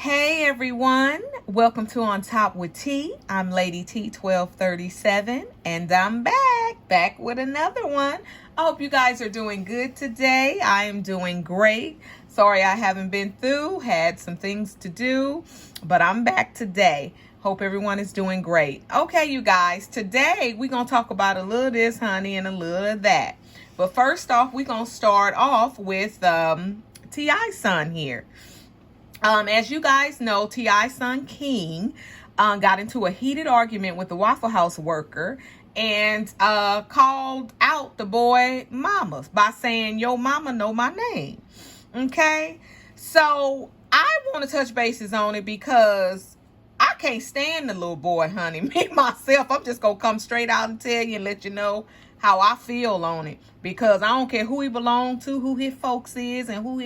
Hey everyone, welcome to On Top with T. I'm Lady T 1237 and I'm back with another one. I hope you guys are doing good today. I am doing great. Sorry I haven't been through, had some things to do, but I'm back today. Hope everyone is doing great. Okay, you guys, today we're going to talk about a little of this, honey, and a little of that. But first off, we're going to start off with T.I.'s son here. As you guys know, T.I.'s son King got into a heated argument with the Waffle House worker and called out the boy mama by saying, "Yo mama know my name." Okay, so I want to touch bases on it because I can't stand the little boy, honey. Me myself, I'm just gonna come straight out and tell you and let you know how I feel on it, because I don't care who he belongs to, who his folks is, and who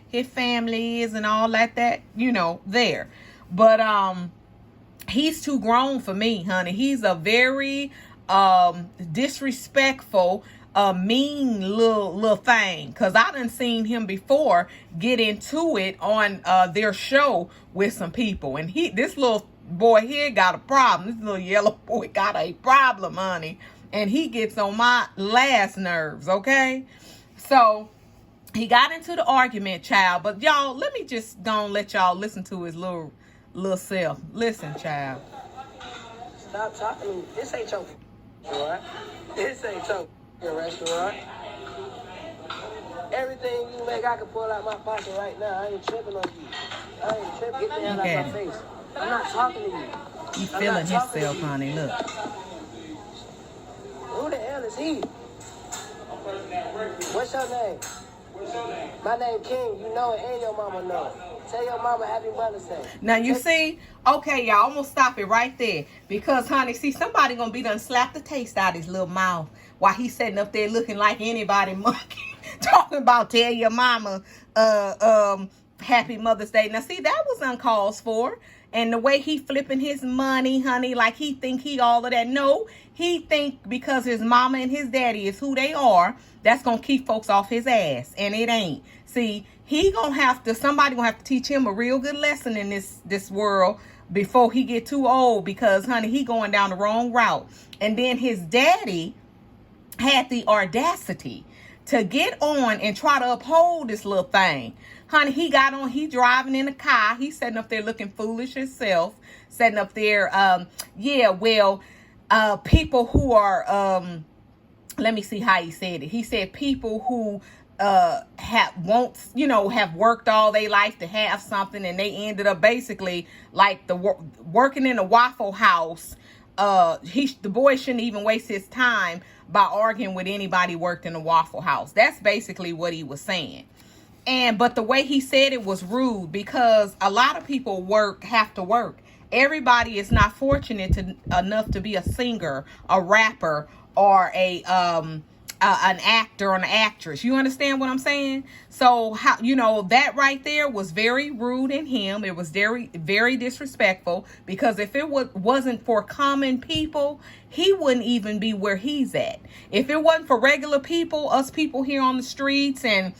his family is, and all that you know there. But he's too grown for me, honey. He's a very disrespectful, mean little thing, because I done seen him before get into it on their show with some people, and this little boy here got a problem. This little yellow boy got a problem, honey, and he gets on my last nerves. Okay, so he got into the argument, child. But y'all, let me just go and let y'all listen to his little self. Listen, child. Stop talking to me. This ain't your restaurant. This ain't your restaurant. Everything you make, I can pull out my pocket right now. I ain't tripping on you. I ain't tripping. Get the hell out my face. I'm not talking to you. He feeling himself, honey. Look. Who the hell is he? What's your name? My name King. You know it, and your mama know it. Tell your mama Happy Mother's Day. Now you see, okay, y'all, I'm gonna stop it right there, because honey, see, somebody gonna be done slap the taste out of his little mouth while he's sitting up there looking like anybody monkey, talking about tell your mama Happy Mother's Day. Now see, that was uncalled for. And the way he flipping his money, honey, like he think he all of that. No, he think because his mama and his daddy is who they are, that's going to keep folks off his ass. And it ain't. See, somebody going to have to teach him a real good lesson in this world before he get too old, because, honey, he going down the wrong route. And then his daddy had the audacity to get on and try to uphold this little thing. Honey, he got on, he driving in a car. He's sitting up there looking foolish himself. Sitting up there, people who are, let me see how he said it. He said people who have worked all their life to have something, and they ended up basically like working in a Waffle House. The boy shouldn't even waste his time by arguing with anybody worked in a Waffle House. That's basically what he was saying. But the way he said it was rude, because a lot of people have to work. Everybody is not fortunate enough to be a singer, a rapper, or an actor or an actress. You understand what I'm saying? So that right there was very rude in him. It was very, very disrespectful, because if it wasn't for common people, he wouldn't even be where he's at. If it wasn't for regular people, us people here on the streets and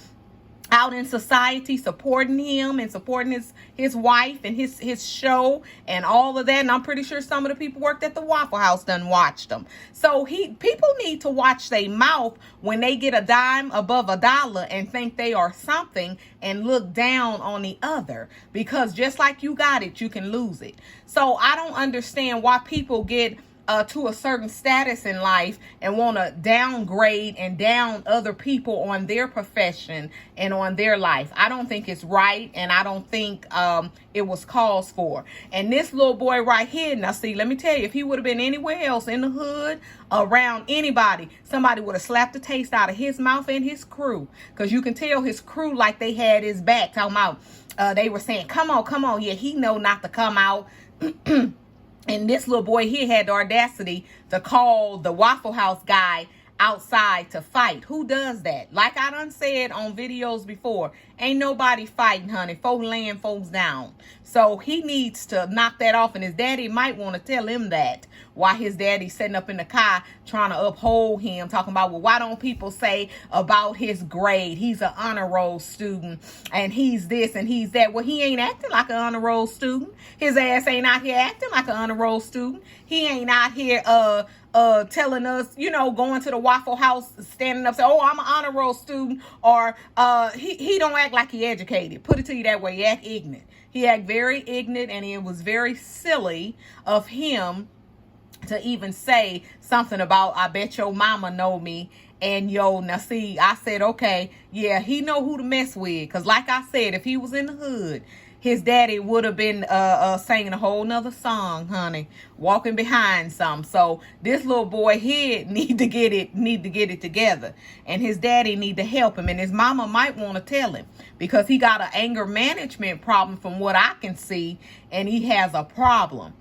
out in society supporting him and supporting his wife and his show and all of that, and I'm pretty sure some of the people worked at the Waffle House done watched them. So people need to watch their mouth when they get a dime above $1 and think they are something and look down on the other, because just like you got it, you can lose it. So I don't understand why people get to a certain status in life and want to downgrade and down other people on their profession and on their life. I don't think it's right, and I don't think it was called for. And this little boy right here, now see, let me tell you, if he would have been anywhere else in the hood, around anybody, somebody would have slapped the taste out of his mouth and his crew, because you can tell his crew like they had his back, talking about they were saying, come on, yeah, he know not to come out. And this little boy here had the audacity to call the Waffle House guy outside to fight. Who does that? Like I done said on videos before, ain't nobody fighting, honey. Folks laying folks down. So he needs to knock that off, and his daddy might want to tell him that. Why his daddy's sitting up in the car trying to uphold him, talking about, well, why don't people say about his grade? He's an honor roll student, and he's this and he's that. Well, he ain't acting like an honor roll student. His ass ain't out here acting like an honor roll student. He ain't out here telling us, you know, going to the Waffle House, standing up, saying, oh, I'm an honor roll student, or he don't act like he educated. Put it to you that way. He act ignorant. He act very ignorant, and it was very silly of him to even say something about, I bet your mama know me. And now see, I said, okay, yeah, he know who to mess with. Because like I said, if he was in the hood, his daddy would have been singing a whole nother song, honey, walking behind some. So this little boy here need to get it together, and his daddy need to help him, and his mama might want to tell him, because he got an anger management problem from what I can see, and he has a problem.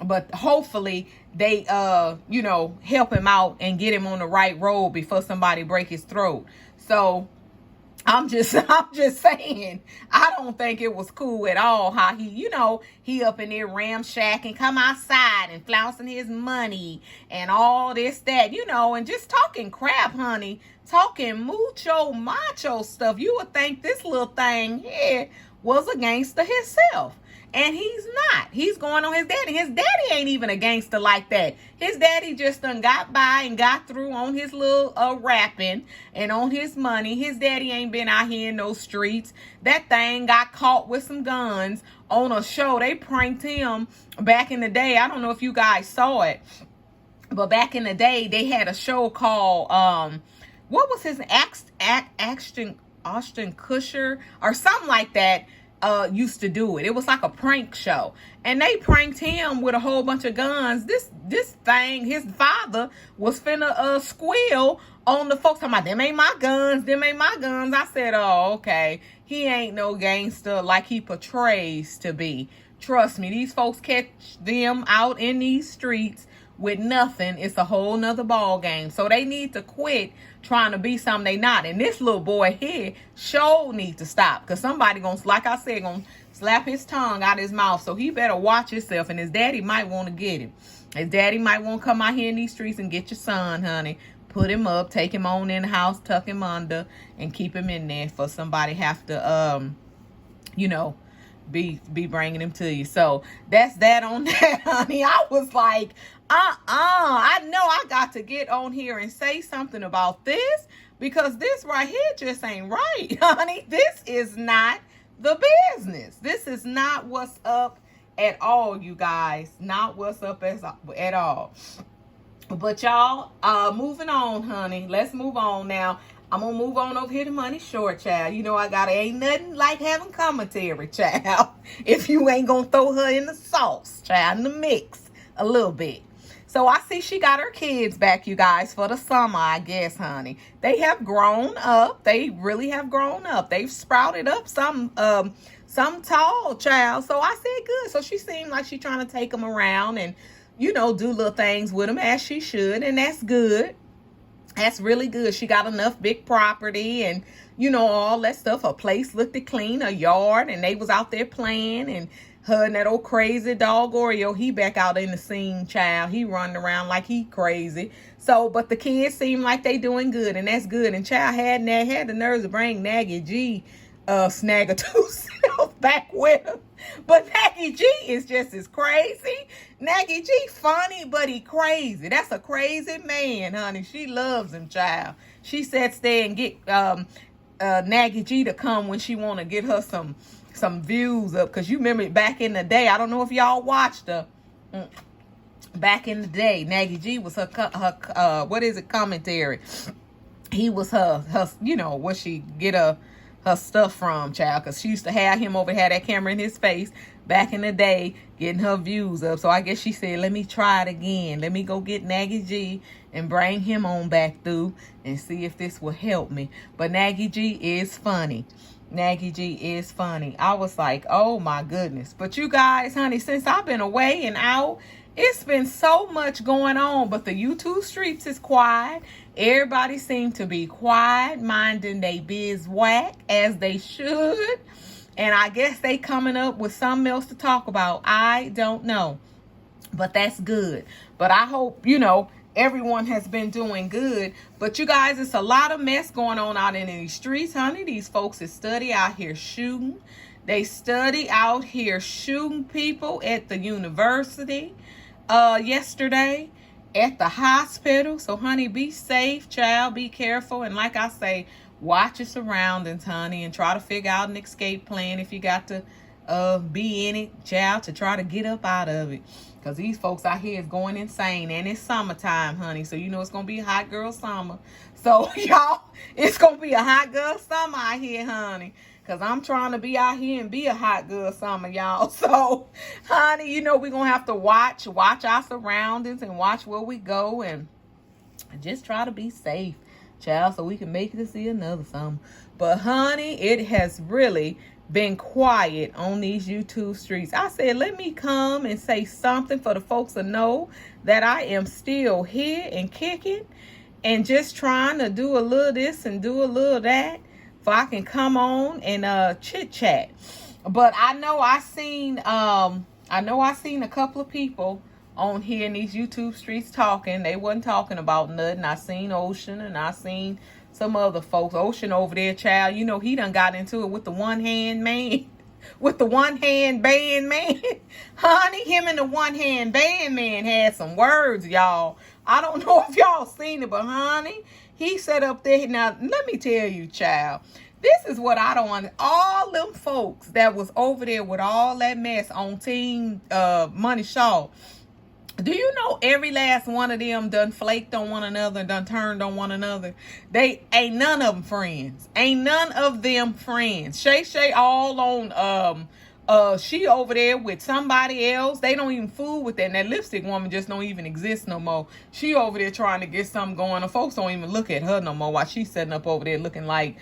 But hopefully they help him out and get him on the right road before somebody break his throat. So I'm just saying, I don't think it was cool at all how he up in there ramshacking, come outside and flouncing his money and all this, that, and just talking crap, honey, talking mucho macho stuff. You would think this little thing here was a gangster himself. And he's not. He's going on his daddy. His daddy ain't even a gangster like that. His daddy just done got by and got through on his little rapping and on his money. His daddy ain't been out here in those streets. That thing got caught with some guns on a show. They pranked him back in the day. I don't know if you guys saw it, but back in the day, they had a show called, what was his Ashton Kutcher or something like that. Used to do it. It was like a prank show, and they pranked him with a whole bunch of guns. This thing, his father was finna squeal on the folks, talking about, them ain't my guns, them ain't my guns. I said, oh, okay, he ain't no gangster like he portrays to be. Trust me, these folks catch them out in these streets with nothing, it's a whole nother ball game. So they need to quit trying to be something they not. And this little boy here sure need to stop, because somebody gonna, like I said, gonna slap his tongue out his mouth. So he better watch himself, and his daddy might want to get him. His daddy might want to come out here in these streets and get your son, honey. Put him up, take him on in the house, tuck him under, and keep him in there for somebody have to be bringing him to you. So that's that on that, honey. I was like, I know I got to get on here and say something about this, because this right here just ain't right, honey. This is not the business. This is not what's up at all, you guys. Not what's up at all. But y'all, moving on, honey. Let's move on now. I'm going to move on over here to Money Short, child. Ain't nothing like having commentary, child. If you ain't going to throw her in the sauce, child, in the mix a little bit. So I see she got her kids back, you guys, for the summer, I guess, honey. They have grown up. They really have grown up. They've sprouted up some tall, child. So I said good. So she seemed like she trying to take them around and, do little things with them as she should. And that's good. That's really good. She got enough big property and, all that stuff. Her place looked clean, her yard, and they was out there playing. And her and that old crazy dog Oreo, he back out in the scene, child. He running around like he crazy. So, but the kids seem like they doing good, and that's good. And child had the nerves to bring Maggie G, Snagger-2 back with him. But Maggie G is just as crazy. Maggie G funny, but he crazy. That's a crazy man, honey. She loves him, child. She sits there and get Maggie G to come when she want to get her some views up. Because you remember back in the day, I don't know if y'all watched her. Back in the day, Maggie G was her commentary. He was her where she get her stuff from, child, because she used to have him over, had that camera in his face back in the day, getting her views up. So I guess she said, let me try it again. Let me go get Maggie G and bring him on back through and see if this will help me. But Maggie G is funny. Maggie G is funny. I was like, oh my goodness. But you guys, honey, since I've been away and out, it's been so much going on. But the YouTube streets is quiet. Everybody seem to be quiet, minding they biz whack as they should. And I guess they coming up with something else to talk about. I don't know. But that's good. But I hope, everyone has been doing good. But you guys, it's a lot of mess going on out in these streets, honey. These folks that study out here shooting. They study out here shooting people at the university yesterday, at the hospital. So, honey, be safe, child. Be careful. And like I say, watch your surroundings, honey, and try to figure out an escape plan if you got to be in it, child, to try to get up out of it. Because these folks out here is going insane. And it's summertime, honey. So, it's going to be a hot girl summer. So, y'all, it's going to be a hot girl summer out here, honey. Because I'm trying to be out here and be a hot girl summer, y'all. So, honey, we're going to have to watch our surroundings and watch where we go and just try to be safe, child, so we can make it to see another summer. But, honey, it has really been quiet on these YouTube streets. I said, let me come and say something for the folks to know that I am still here and kicking and just trying to do a little this and do a little that so I can come on and chit chat. But I know I seen a couple of people on here in these YouTube streets talking. They wasn't talking about nothing. I seen Ocean and I seen some other folks. Ocean over there, child, he done got into it with the one-hand man. With the one-hand band man. Honey, him and the one-hand band man had some words, y'all. I don't know if y'all seen it, but honey, he sat up there. Now, let me tell you, child, this is what I don't want. All them folks that was over there with all that mess on Team Money Shaw, do you know every last one of them done flaked on one another, done turned on one another? They ain't none of them friends. Ain't none of them friends. Shay all on she over there with somebody else. They don't even fool with that. And that lipstick woman just don't even exist no more. She over there trying to get something going. The folks don't even look at her no more while she's sitting up over there looking like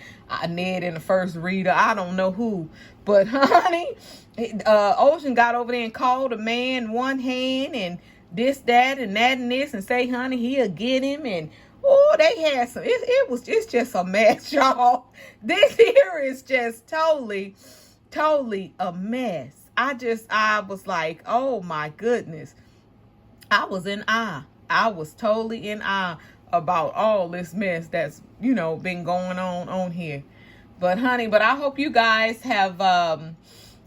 Ned in the First Reader. I don't know who. But honey, Ocean got over there and called a man one hand and this, that, and that, and this, and say, honey, he'll get him. And they had some. It's just a mess, y'all. This here is just totally a mess. I was like, oh my goodness. I was in awe. I was totally in awe about all this mess that's been going on here. But honey, I hope you guys have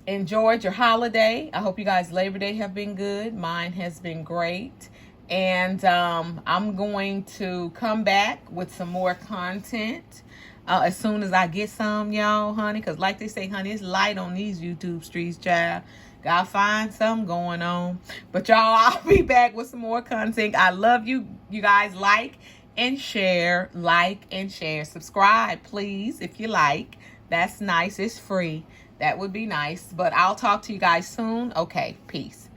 enjoyed your holiday. I hope you guys' Labor Day have been good. Mine has been great. And I'm going to come back with some more content as soon as I get some, y'all, honey. Because like they say, honey, it's light on these YouTube streets, child. Gotta find something going on. But y'all, I'll be back with some more content. I love you. You guys like and share. Subscribe, please, if you like. That's nice. It's free. That would be nice. But I'll talk to you guys soon. Okay, peace.